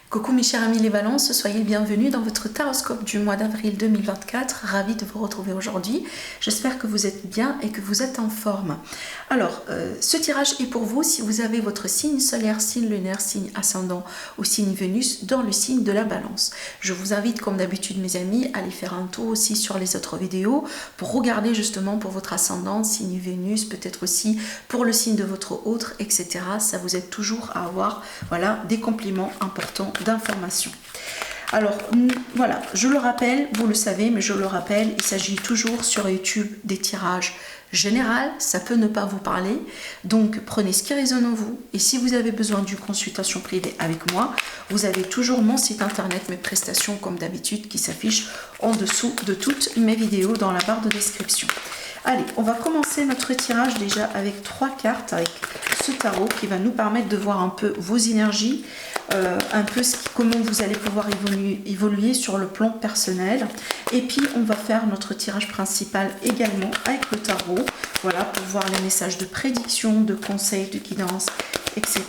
Coucou mes chers amis les balances, soyez les bienvenus dans votre taroscope du mois d'avril 2024. Ravie de vous retrouver aujourd'hui. J'espère que vous êtes bien et que vous êtes en forme. Alors, ce tirage est pour vous si vous avez votre signe solaire, signe lunaire, signe ascendant ou signe Vénus dans le signe de la balance. Je vous invite comme d'habitude mes amis à aller faire un tour aussi sur les autres vidéos pour regarder justement pour votre ascendant, signe Vénus, peut-être aussi pour le signe de votre autre, etc. Ça vous aide toujours à avoir voilà, des compléments importants d'informations. Alors voilà, je le rappelle, vous le savez, mais je le rappelle, il s'agit toujours sur YouTube des tirages généraux, ça peut ne pas vous parler, donc prenez ce qui résonne en vous, et si vous avez besoin d'une consultation privée avec moi, vous avez toujours mon site internet, mes prestations comme d'habitude qui s'affichent en dessous de toutes mes vidéos dans la barre de description. Allez, on va commencer notre tirage déjà avec 3 cartes, avec ce tarot qui va nous permettre de voir un peu vos énergies, un peu comment vous allez pouvoir évoluer sur le plan personnel. Et puis, on va faire notre tirage principal également avec le tarot, voilà, pour voir les messages de prédiction, de conseils, de guidance, etc.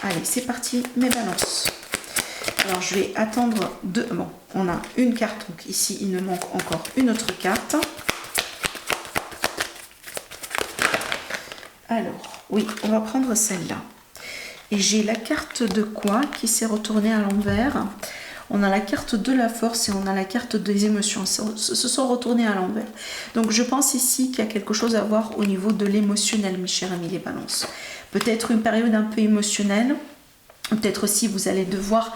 Allez, c'est parti, mes balances. Alors, je vais attendre deux... Bon, on a une carte, donc ici, il nous manque encore une autre carte. Alors, oui, on va prendre celle-là. Et j'ai la carte de quoi qui s'est retournée à l'envers. On a la carte de la force et on a la carte des émotions. Se sont retournées à l'envers. Donc, je pense ici qu'il y a quelque chose à voir au niveau de l'émotionnel, mes chers amis les balances. Peut-être une période un peu émotionnelle. Peut-être aussi vous allez devoir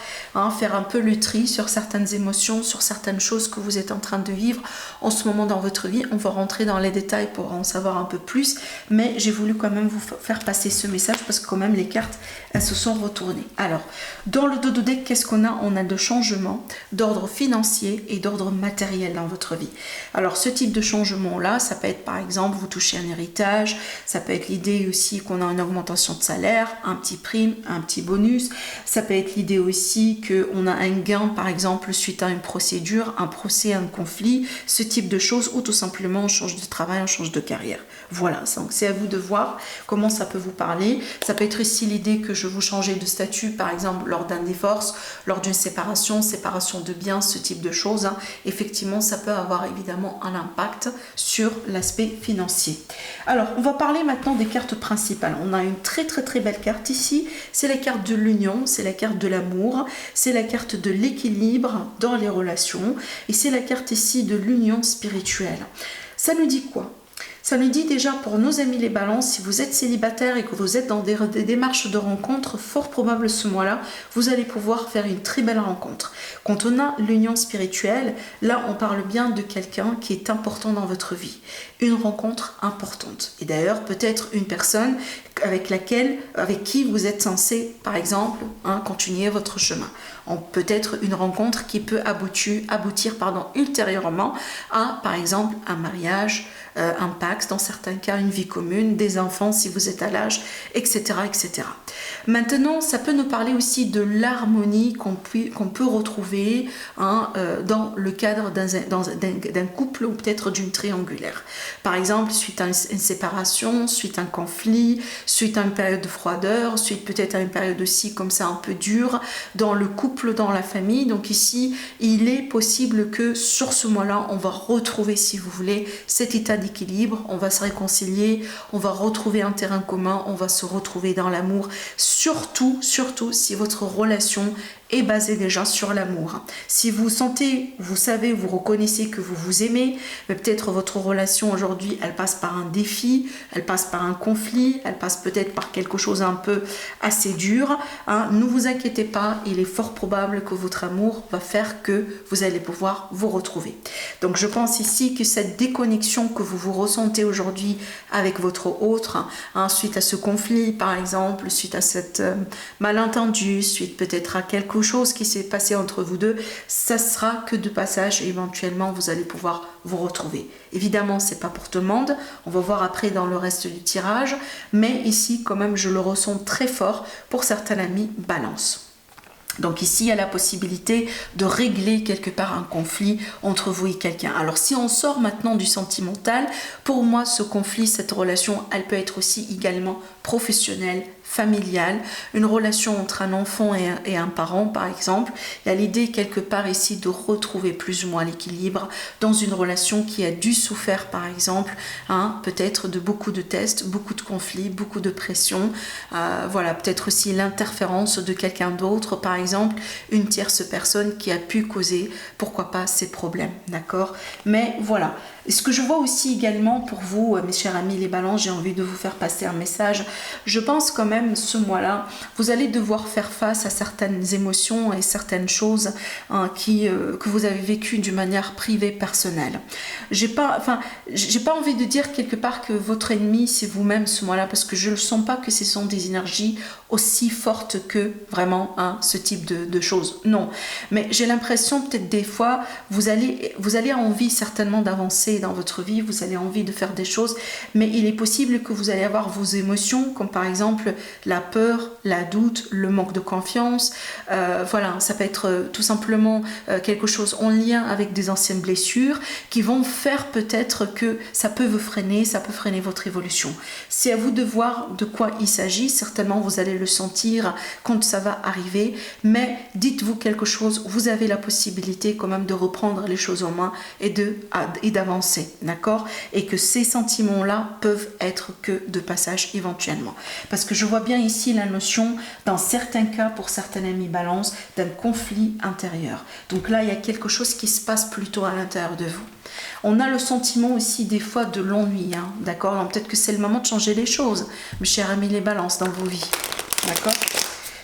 faire un peu le tri sur certaines émotions, sur certaines choses que vous êtes en train de vivre en ce moment dans votre vie. On va rentrer dans les détails pour en savoir un peu plus, mais j'ai voulu quand même vous faire passer ce message parce que quand même les cartes, elles se sont retournées. Alors, dans le dos de deck, qu'est-ce qu'on a? On a de changements d'ordre financier et d'ordre matériel dans votre vie. Alors, ce type de changement-là, ça peut être par exemple, vous touchez un héritage, ça peut être l'idée aussi qu'on a une augmentation de salaire, un petit prime, un petit bonus. Ça peut être l'idée aussi qu'on a un gain, par exemple, suite à une procédure, un procès, un conflit, ce type de choses, ou tout simplement on change de travail, on change de carrière. Voilà, donc c'est à vous de voir comment ça peut vous parler. Ça peut être aussi l'idée que je vous changeais de statut, par exemple, lors d'un divorce, lors d'une séparation, séparation de biens, ce type de choses. Effectivement, ça peut avoir évidemment un impact sur l'aspect financier. Alors, on va parler maintenant des cartes principales. On a une très belle carte ici, c'est la carte de l'union, c'est la carte de l'amour, c'est la carte de l'équilibre dans les relations et c'est la carte ici de l'union spirituelle. Ça nous dit quoi? Ça nous dit déjà pour nos amis les balances, si vous êtes célibataire et que vous êtes dans des démarches de rencontre, fort probable ce mois-là, vous allez pouvoir faire une très belle rencontre. Quand on a l'union spirituelle, là on parle bien de quelqu'un qui est important dans votre vie. Une rencontre importante. Et d'ailleurs peut-être une personne avec qui vous êtes censé, par exemple, continuer votre chemin. Peut-être une rencontre qui peut aboutir ultérieurement à, par exemple, un mariage, un pacte, dans certains cas une vie commune, des enfants si vous êtes à l'âge, etc., etc. Maintenant, ça peut nous parler aussi de l'harmonie qu'on peut retrouver dans le cadre d'un couple ou peut-être d'une triangulaire. Par exemple, suite à une séparation, suite à un conflit, suite à une période de froideur, suite peut-être à une période aussi comme ça un peu dure dans le couple, dans la famille. Donc ici, il est possible que sur ce mois-là, on va retrouver, si vous voulez, cet état d'équilibre, on va se réconcilier, on va retrouver un terrain commun, on va se retrouver dans l'amour, surtout si votre relation est basée déjà sur l'amour. Si vous sentez, vous savez, vous reconnaissez que vous vous aimez, mais peut-être votre relation aujourd'hui, elle passe par un défi, elle passe par un conflit, elle passe peut-être par quelque chose un peu assez dur, ne vous inquiétez pas, il est fort probable que votre amour va faire que vous allez pouvoir vous retrouver. Donc je pense ici que cette déconnexion que vous ressentez aujourd'hui avec votre autre, suite à ce conflit par exemple, suite à cette malentendu, suite peut-être à quelque chose qui s'est passé entre vous deux, ça sera que de passage et éventuellement vous allez pouvoir vous retrouver. Évidemment, c'est pas pour tout le monde, on va voir après dans le reste du tirage, mais ici quand même je le ressens très fort pour certains amis balance. Donc ici, il y a la possibilité de régler quelque part un conflit entre vous et quelqu'un. Alors si on sort maintenant du sentimental, pour moi, ce conflit, cette relation, elle peut être aussi également professionnelle, familiale, une relation entre un enfant et un parent par exemple. Il y a l'idée quelque part ici de retrouver plus ou moins l'équilibre dans une relation qui a dû souffrir par exemple, hein, peut-être de beaucoup de tests, beaucoup de conflits, beaucoup de pression, voilà, peut-être aussi l'interférence de quelqu'un d'autre par exemple, une tierce personne qui a pu causer, pourquoi pas, ces problèmes, d'accord? Mais voilà. Et ce que je vois aussi également pour vous, mes chers amis les balances, j'ai envie de vous faire passer un message. Je pense quand même ce mois-là, vous allez devoir faire face à certaines émotions et certaines choses hein, que vous avez vécues d'une manière privée, personnelle. J'ai pas envie de dire quelque part que votre ennemi c'est vous-même ce mois-là, parce que je ne sens pas que ce sont des énergies aussi fortes que vraiment hein, ce type de choses. Non, mais j'ai l'impression peut-être des fois, vous allez avoir envie certainement d'avancer dans votre vie, vous avez envie de faire des choses, mais il est possible que vous allez avoir vos émotions, comme par exemple la peur, la doute, le manque de confiance, voilà, ça peut être tout simplement quelque chose en lien avec des anciennes blessures qui vont faire peut-être que ça peut vous freiner, ça peut freiner votre évolution. C'est à vous de voir de quoi il s'agit, certainement vous allez le sentir quand ça va arriver, mais dites-vous quelque chose, vous avez la possibilité quand même de reprendre les choses en main et d'avancer. D'accord? Et que ces sentiments-là peuvent être que de passage éventuellement. Parce que je vois bien ici la notion, dans certains cas, pour certains amis balance, d'un conflit intérieur. Donc là, il y a quelque chose qui se passe plutôt à l'intérieur de vous. On a le sentiment aussi des fois de l'ennui, hein, d'accord? Donc peut-être que c'est le moment de changer les choses, mes chers amis les balances, dans vos vies. D'accord?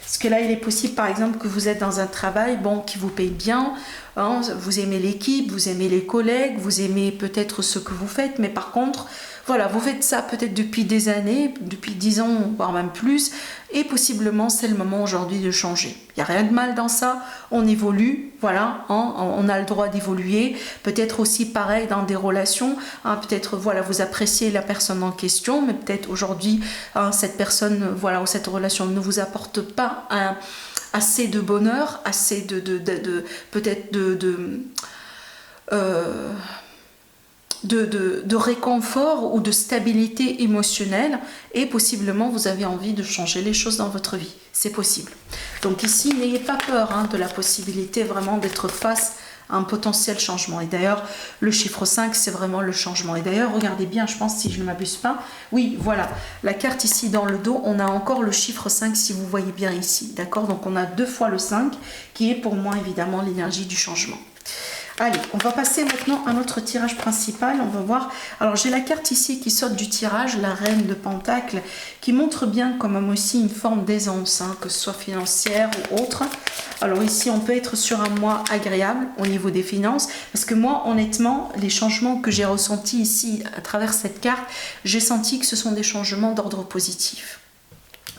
Parce que là, il est possible, par exemple, que vous êtes dans un travail bon, qui vous paye bien, hein, vous aimez l'équipe, vous aimez les collègues, vous aimez peut-être ce que vous faites, mais par contre, voilà, vous faites ça peut-être depuis des années, depuis 10 ans, voire même plus, et possiblement, c'est le moment aujourd'hui de changer. Il n'y a rien de mal dans ça, on évolue, voilà, hein, on a le droit d'évoluer, peut-être aussi pareil dans des relations, hein, peut-être, voilà, vous appréciez la personne en question, mais peut-être aujourd'hui, hein, cette personne, voilà, ou cette relation ne vous apporte pas assez de bonheur, assez peut-être de réconfort ou de stabilité émotionnelle, et possiblement vous avez envie de changer les choses dans votre vie. C'est possible. Donc ici, n'ayez pas peur hein, de la possibilité vraiment d'être face à un potentiel changement. Et d'ailleurs, le chiffre 5, c'est vraiment le changement. Et d'ailleurs, regardez bien, je pense, si je ne m'abuse pas, oui, voilà, la carte ici dans le dos, on a encore le chiffre 5, si vous voyez bien ici, d'accord? Donc on a 2 fois le 5, qui est pour moi évidemment l'énergie du changement. Allez, on va passer maintenant à notre tirage principal. On va voir. Alors, j'ai la carte ici qui sort du tirage, la reine de Pentacles, qui montre bien quand même aussi une forme d'aisance, hein, que ce soit financière ou autre. Alors ici, on peut être sur un mois agréable au niveau des finances, parce que moi, honnêtement, les changements que j'ai ressentis ici à travers cette carte, j'ai senti que ce sont des changements d'ordre positif.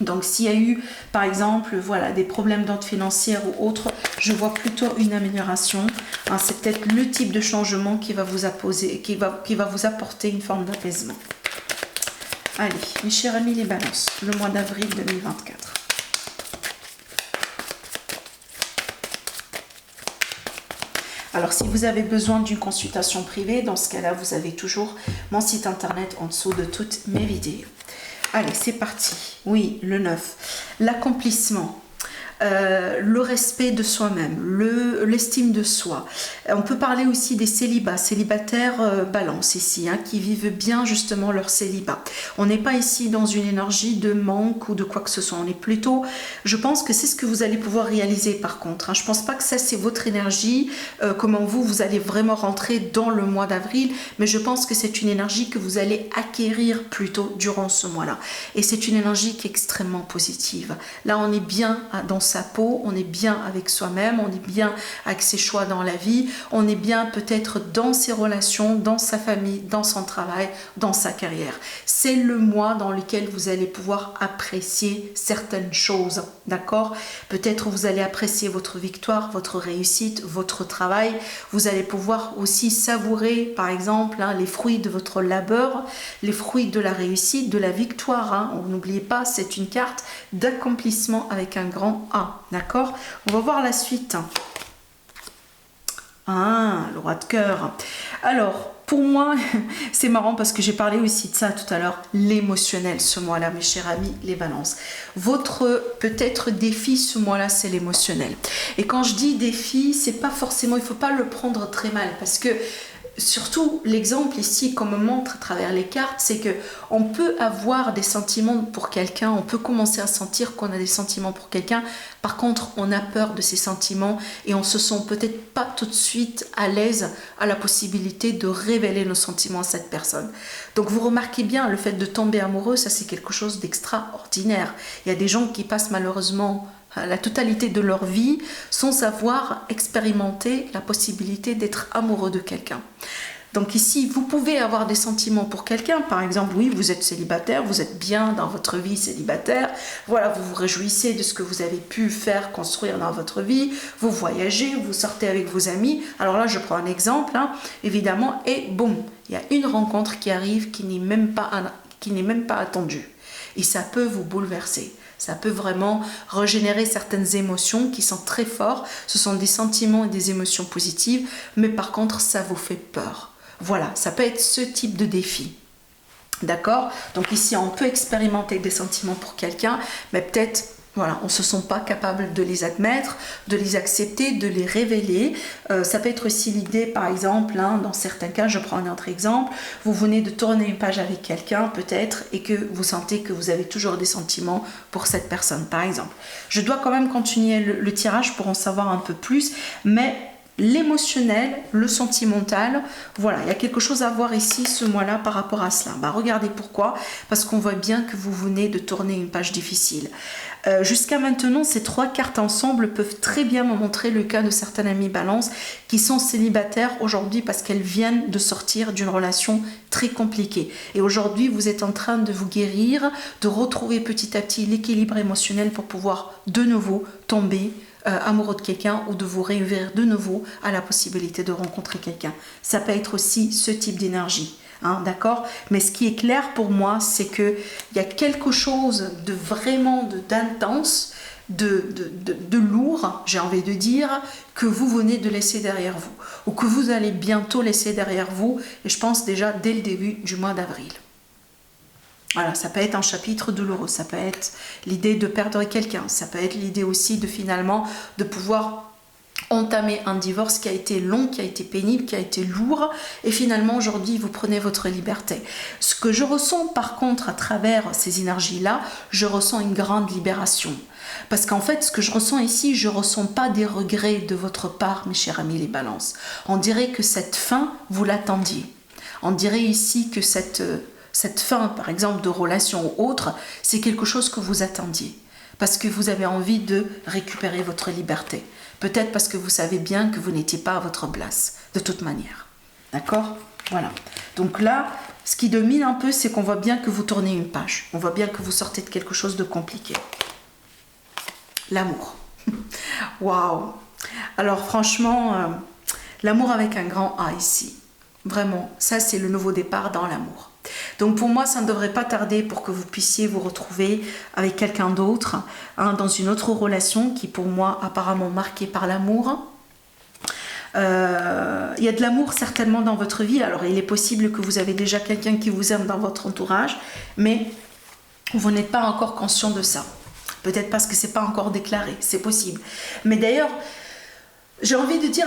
Donc s'il y a eu par exemple voilà, des problèmes d'ordre financier ou autre, je vois plutôt une amélioration. Hein, c'est peut-être le type de changement qui va vous apporter une forme d'apaisement. Allez, mes chers amis les balances, le mois d'avril 2024. Alors, si vous avez besoin d'une consultation privée, dans ce cas-là, vous avez toujours mon site internet en dessous de toutes mes vidéos. Allez, c'est parti. Oui, le 9. L'accomplissement. Le respect de soi-même, l'estime de soi. On peut parler aussi des célibataires balance ici, hein, qui vivent bien justement leur célibat. On n'est pas ici dans une énergie de manque ou de quoi que ce soit. On est plutôt, je pense que c'est ce que vous allez pouvoir réaliser par contre. Hein. Je ne pense pas que ça c'est votre énergie, comment vous allez vraiment rentrer dans le mois d'avril, mais je pense que c'est une énergie que vous allez acquérir plutôt durant ce mois-là. Et c'est une énergie qui est extrêmement positive. Là, on est bien dans sa peau, on est bien avec soi-même, on est bien avec ses choix dans la vie, on est bien peut-être dans ses relations, dans sa famille, dans son travail, dans sa carrière. C'est le mois dans lequel vous allez pouvoir apprécier certaines choses, d'accord? Peut-être vous allez apprécier votre victoire, votre réussite, votre travail. Vous allez pouvoir aussi savourer, par exemple, hein, les fruits de votre labeur, les fruits de la réussite, de la victoire. Hein. N'oubliez pas, c'est une carte d'accomplissement avec un grand A, d'accord? On va voir la suite. Ah, le roi de cœur. Alors, pour moi, c'est marrant parce que j'ai parlé aussi de ça tout à l'heure, l'émotionnel ce mois-là, mes chers amis, les balances. Votre peut-être défi ce mois-là, c'est l'émotionnel. Et quand je dis défi, c'est pas forcément, il faut pas le prendre très mal parce que surtout, l'exemple ici qu'on me montre à travers les cartes, c'est que on peut avoir des sentiments pour quelqu'un, on peut commencer à sentir qu'on a des sentiments pour quelqu'un. Par contre, on a peur de ces sentiments et on se sent peut-être pas tout de suite à l'aise à la possibilité de révéler nos sentiments à cette personne. Donc vous remarquez bien, le fait de tomber amoureux, ça c'est quelque chose d'extraordinaire. Il y a des gens qui passent malheureusement la totalité de leur vie sans avoir expérimenté la possibilité d'être amoureux de quelqu'un. Donc ici, vous pouvez avoir des sentiments pour quelqu'un. Par exemple, oui, vous êtes célibataire, vous êtes bien dans votre vie célibataire. Voilà, vous vous réjouissez de ce que vous avez pu faire, construire dans votre vie. Vous voyagez, vous sortez avec vos amis. Alors là, je prends un exemple, évidemment, et boum, il y a une rencontre qui arrive qui n'est même pas attendue. Et ça peut vous bouleverser. Ça peut vraiment régénérer certaines émotions qui sont très fortes. Ce sont des sentiments et des émotions positives, mais par contre, ça vous fait peur. Voilà, ça peut être ce type de défi. D'accord? Donc ici, on peut expérimenter des sentiments pour quelqu'un, mais peut-être, voilà, on ne se sent pas capable de les admettre, de les accepter, de les révéler. Ça peut être aussi l'idée, par exemple, dans certains cas, je prends un autre exemple, vous venez de tourner une page avec quelqu'un, peut-être, et que vous sentez que vous avez toujours des sentiments pour cette personne, par exemple. Je dois quand même continuer le tirage pour en savoir un peu plus, mais l'émotionnel, le sentimental, voilà, il y a quelque chose à voir ici ce mois-là par rapport à cela. Regardez pourquoi, parce qu'on voit bien que vous venez de tourner une page difficile. Jusqu'à maintenant, ces trois cartes ensemble peuvent très bien me montrer le cas de certaines amies balance qui sont célibataires aujourd'hui parce qu'elles viennent de sortir d'une relation très compliquée. Et aujourd'hui, vous êtes en train de vous guérir, de retrouver petit à petit l'équilibre émotionnel pour pouvoir de nouveau tomber amoureux de quelqu'un ou de vous réouvrir de nouveau à la possibilité de rencontrer quelqu'un. Ça peut être aussi ce type d'énergie. D'accord? Mais ce qui est clair pour moi, c'est qu'il y a quelque chose de vraiment d'intense, de lourd, j'ai envie de dire, que vous venez de laisser derrière vous, ou que vous allez bientôt laisser derrière vous, et je pense déjà dès le début du mois d'avril. Voilà, ça peut être un chapitre douloureux, ça peut être l'idée de perdre quelqu'un, ça peut être l'idée aussi de finalement de pouvoir entamer un divorce qui a été long, qui a été pénible, qui a été lourd, et finalement aujourd'hui vous prenez votre liberté. Ce que je ressens par contre à travers ces énergies-là, je ressens une grande libération. Parce qu'en fait, ce que je ressens ici, je ne ressens pas des regrets de votre part, mes chers amis les balances. On dirait que cette fin, vous l'attendiez. On dirait ici que cette fin, par exemple, de relation ou autre, c'est quelque chose que vous attendiez. Parce que vous avez envie de récupérer votre liberté. Peut-être parce que vous savez bien que vous n'étiez pas à votre place, de toute manière. D'accord? Voilà. Donc là, ce qui domine un peu, c'est qu'on voit bien que vous tournez une page. On voit bien que vous sortez de quelque chose de compliqué. L'amour. Waouh! Alors franchement, l'amour avec un grand A ici. Vraiment, ça c'est le nouveau départ dans l'amour. Donc pour moi, ça ne devrait pas tarder pour que vous puissiez vous retrouver avec quelqu'un d'autre, dans une autre relation qui pour moi apparemment marquée par l'amour. Il y a de l'amour certainement dans votre vie. Alors il est possible que vous avez déjà quelqu'un qui vous aime dans votre entourage, mais vous n'êtes pas encore conscient de ça. Peut-être parce que ce n'est pas encore déclaré, c'est possible. Mais d'ailleurs, j'ai envie de dire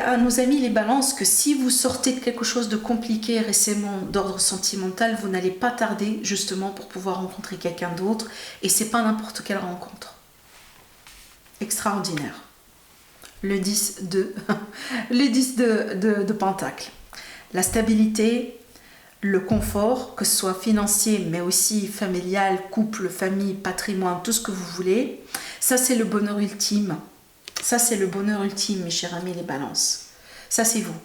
à nos amis les balances que si vous sortez de quelque chose de compliqué récemment d'ordre sentimental, vous n'allez pas tarder justement pour pouvoir rencontrer quelqu'un d'autre, et c'est pas n'importe quelle rencontre. Extraordinaire. Le 10 de Pentacle. La stabilité, le confort, que ce soit financier mais aussi familial, couple, famille, patrimoine, tout ce que vous voulez, ça c'est le bonheur ultime. Ça, c'est le bonheur ultime, mes chers amis les balances. Ça, c'est vous.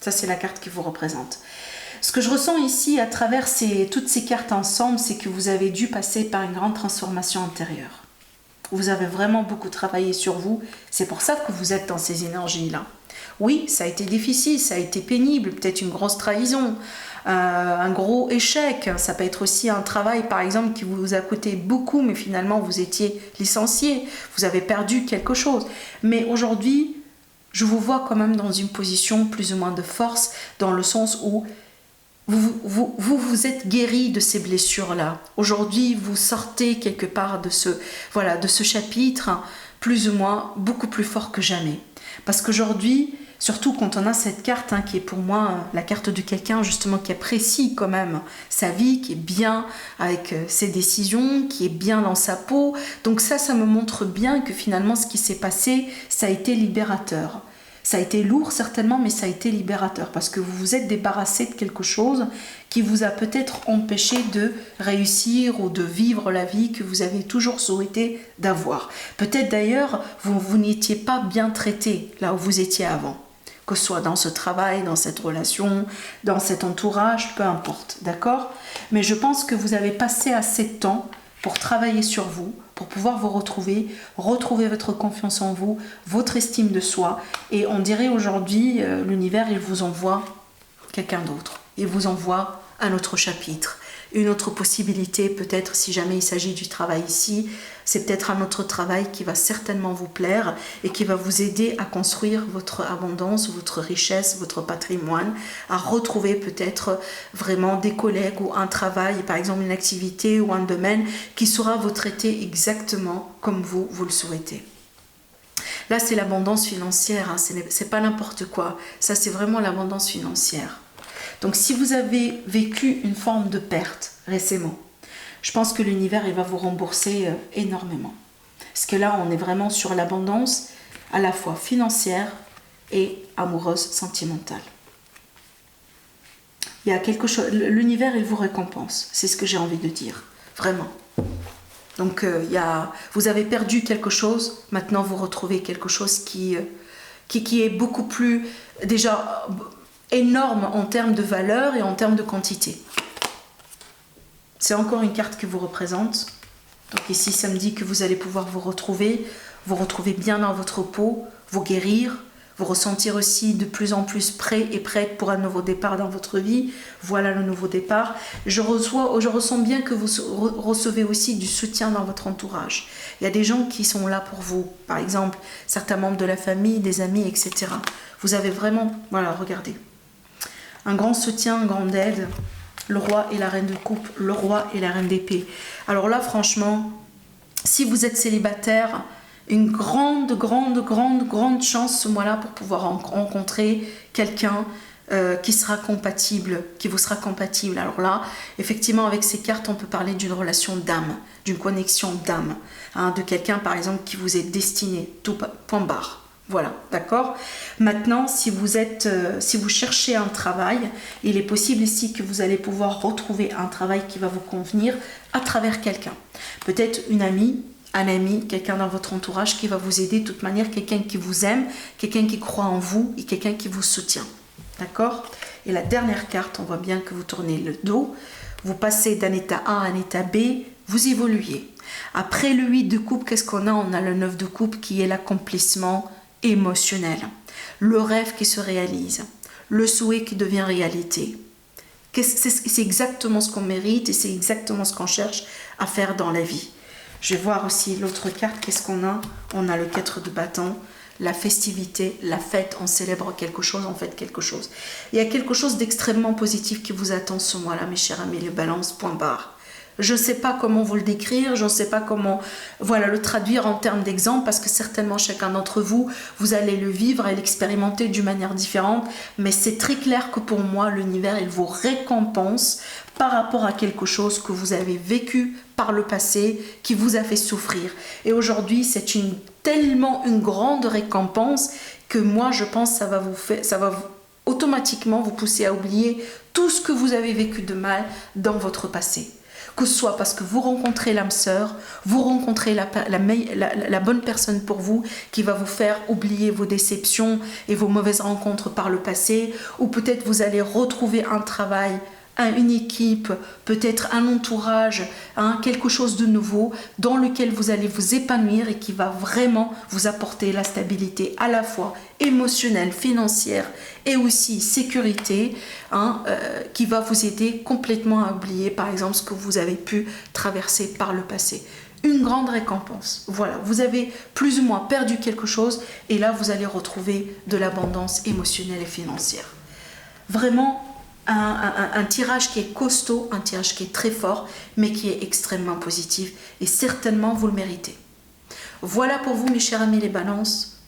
Ça, c'est la carte qui vous représente. Ce que je ressens ici, à travers toutes ces cartes ensemble, c'est que vous avez dû passer par une grande transformation intérieure. Vous avez vraiment beaucoup travaillé sur vous. C'est pour ça que vous êtes dans ces énergies-là. Oui, ça a été difficile, ça a été pénible, peut-être une grosse trahison, un gros échec. Ça peut être aussi un travail, par exemple, qui vous a coûté beaucoup, mais finalement, vous étiez licencié. Vous avez perdu quelque chose. Mais aujourd'hui, Je vous vois quand même dans une position plus ou moins de force, dans le sens où vous êtes guéri de ces blessures-là. Aujourd'hui, vous sortez quelque part de ce chapitre, plus ou moins beaucoup plus fort que jamais. Parce qu'aujourd'hui, surtout quand on a cette carte, qui est pour moi la carte de quelqu'un justement qui apprécie quand même sa vie, qui est bien avec ses décisions, qui est bien dans sa peau. Donc ça me montre bien que finalement ce qui s'est passé, ça a été libérateur. Ça a été lourd certainement, mais ça a été libérateur parce que vous vous êtes débarrassé de quelque chose qui vous a peut-être empêché de réussir ou de vivre la vie que vous avez toujours souhaité d'avoir. Peut-être d'ailleurs, vous n'étiez pas bien traité là où vous étiez avant. Que ce soit dans ce travail, dans cette relation, dans cet entourage, peu importe, d'accord? Mais je pense que vous avez passé assez de temps pour travailler sur vous, pour pouvoir vous retrouver votre confiance en vous, votre estime de soi. Et on dirait aujourd'hui, l'univers, il vous envoie quelqu'un d'autre. Il vous envoie un autre chapitre, une autre possibilité, peut-être si jamais il s'agit du travail ici, c'est peut-être un autre travail qui va certainement vous plaire et qui va vous aider à construire votre abondance, votre richesse, votre patrimoine, à retrouver peut-être vraiment des collègues ou un travail, par exemple une activité ou un domaine qui saura vous traiter exactement comme vous le souhaitez. Là, c'est l'abondance financière, c'est pas n'importe quoi. Ça, c'est vraiment l'abondance financière. Donc, si vous avez vécu une forme de perte récemment, je pense que l'univers, il va vous rembourser énormément. Parce que là, on est vraiment sur l'abondance à la fois financière et amoureuse, sentimentale. Il y a quelque chose, l'univers, il vous récompense. C'est ce que j'ai envie de dire, vraiment. Donc, vous avez perdu quelque chose, maintenant vous retrouvez quelque chose qui est beaucoup plus, déjà, énorme en termes de valeur et en termes de quantité. C'est encore une carte qui vous représente. Donc ici, ça me dit que vous allez pouvoir vous retrouver bien dans votre peau, vous guérir, vous ressentir aussi de plus en plus prêt et prête pour un nouveau départ dans votre vie. Voilà le nouveau départ. Je ressens bien que vous recevez aussi du soutien dans votre entourage. Il y a des gens qui sont là pour vous. Par exemple, certains membres de la famille, des amis, etc. Vous avez vraiment, voilà, regardez. Un grand soutien, une grande aide. Le roi et la reine de coupe, le roi et la reine d'épée. Alors là, franchement, si vous êtes célibataire, une grande chance ce mois-là pour pouvoir rencontrer quelqu'un qui sera compatible, qui vous sera compatible. Alors là, effectivement, avec ces cartes, on peut parler d'une relation d'âme, d'une connexion d'âme, de quelqu'un, par exemple, qui vous est destiné, tout point barre. Voilà, d'accord. Maintenant, si vous cherchez un travail, il est possible ici que vous allez pouvoir retrouver un travail qui va vous convenir à travers quelqu'un. Peut-être une amie, un ami, quelqu'un dans votre entourage qui va vous aider de toute manière, quelqu'un qui vous aime, quelqu'un qui croit en vous et quelqu'un qui vous soutient. D'accord? Et la dernière carte, on voit bien que vous tournez le dos, vous passez d'un état A à un état B, vous évoluez. Après le 8 de coupe, qu'est-ce qu'on a? On a le 9 de coupe qui est l'accomplissement émotionnel, le rêve qui se réalise, le souhait qui devient réalité. C'est exactement ce qu'on mérite et c'est exactement ce qu'on cherche à faire dans la vie. Je vais voir aussi l'autre carte, qu'est-ce qu'on a? On a le 4 de bâton, la festivité, la fête, on célèbre quelque chose, on fête quelque chose. Il y a quelque chose d'extrêmement positif qui vous attend ce mois-là, mes chers amis, le balance, point barre. Je ne sais pas comment vous le décrire, je ne sais pas comment le traduire en termes d'exemple, parce que certainement chacun d'entre vous, vous allez le vivre et l'expérimenter d'une manière différente, mais c'est très clair que pour moi, l'univers, il vous récompense par rapport à quelque chose que vous avez vécu par le passé, qui vous a fait souffrir. Et aujourd'hui, c'est tellement une grande récompense que moi, je pense que ça va automatiquement vous pousser à oublier tout ce que vous avez vécu de mal dans votre passé. Que ce soit parce que vous rencontrez l'âme sœur, vous rencontrez la bonne personne pour vous qui va vous faire oublier vos déceptions et vos mauvaises rencontres par le passé, ou peut-être vous allez retrouver un travail, une équipe, peut-être un entourage, quelque chose de nouveau dans lequel vous allez vous épanouir et qui va vraiment vous apporter la stabilité à la fois émotionnelle, financière et aussi sécurité, qui va vous aider complètement à oublier par exemple ce que vous avez pu traverser par le passé. une grande récompense. Voilà, vous avez plus ou moins perdu quelque chose et là, vous allez retrouver de l'abondance émotionnelle et financière. Vraiment, un tirage qui est costaud, un tirage qui est très fort, mais qui est extrêmement positif et certainement vous le méritez. Voilà pour vous, mes chers amis les balances.